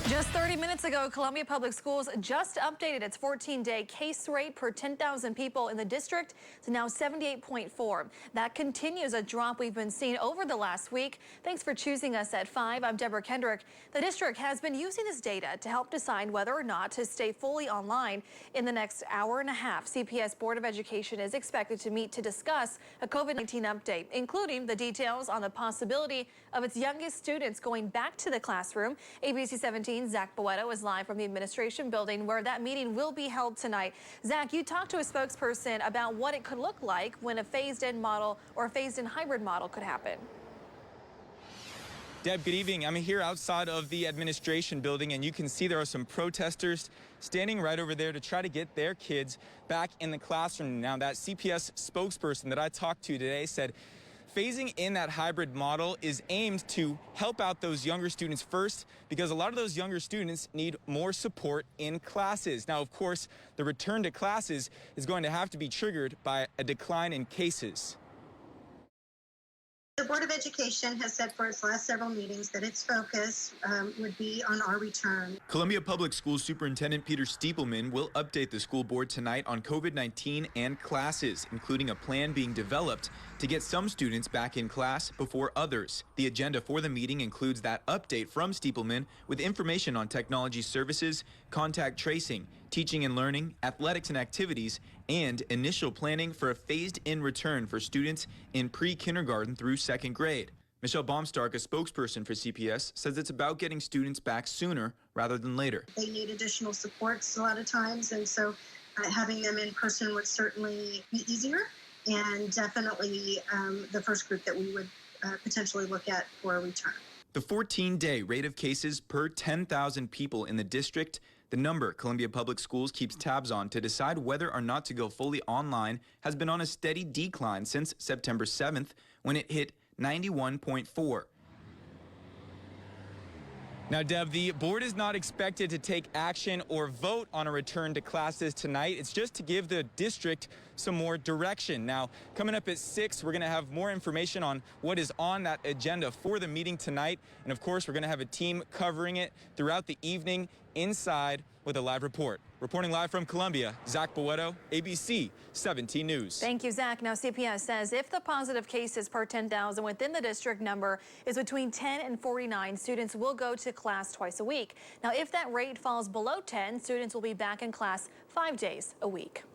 Just 30 minutes ago, Columbia Public Schools just updated its 14-day case rate per 10,000 people in the district to now 78.4. That continues a drop we've been seeing over the last week. Thanks for choosing us at 5. I'm Deborah Kendrick. The district has been using this data to help decide whether or not to stay fully online in the next hour and a half. CPS Board of Education is expected to meet to discuss a COVID-19 update, including the details on the possibility of its youngest students going back to the classroom. ABC 17 Zach Boetto is live from the administration building where that meeting will be held tonight. Zach, you talked to a spokesperson about what it could look like when a phased-in model or a phased-in hybrid model could happen. Deb, good evening. I'm here outside of the administration building, and you can see there are some protesters standing right over there to try to get their kids back in the classroom. Now, that CPS spokesperson that I talked to today said phasing in that hybrid model is aimed to help out those younger students first, because a lot of those younger students need more support in classes. Now, of course, the return to classes is going to have to be triggered by a decline in cases. The Board of Education has said for its last several meetings that its focus would be on our return. Columbia Public Schools Superintendent Peter Stiepelman will update the school board tonight on COVID-19 and classes, including a plan being developed to get some students back in class before others. The agenda for the meeting includes that update from Stiepelman with information on technology services, contact tracing, teaching and learning, athletics and activities, and initial planning for a phased-in return for students in pre-kindergarten through second grade. Michelle Baumstark, a spokesperson for CPS, says it's about getting students back sooner rather than later. They need additional supports a lot of times, and so having them in person would certainly be easier, and definitely the first group that we would potentially look at for a return. The 14-day rate of cases per 10,000 people in the district, the number Columbia Public Schools keeps tabs on to decide whether or not to go fully online, has been on a steady decline since September 7th, when it hit 91.4. Now, Deb, the board is not expected to take action or vote on a return to classes tonight. It's just to give the district some more direction. Now, coming up at 6, we're going to have more information on what is on that agenda for the meeting tonight. And of course, we're going to have a team covering it throughout the evening inside with a live report. Reporting live from Columbia, Zach Boetto, ABC 17 News. Thank you, Zach. Now, CPS says if the positive cases per 10,000 within the district number is between 10 and 49, students will go to class twice a week. Now, if that rate falls below 10, students will be back in class 5 days a week.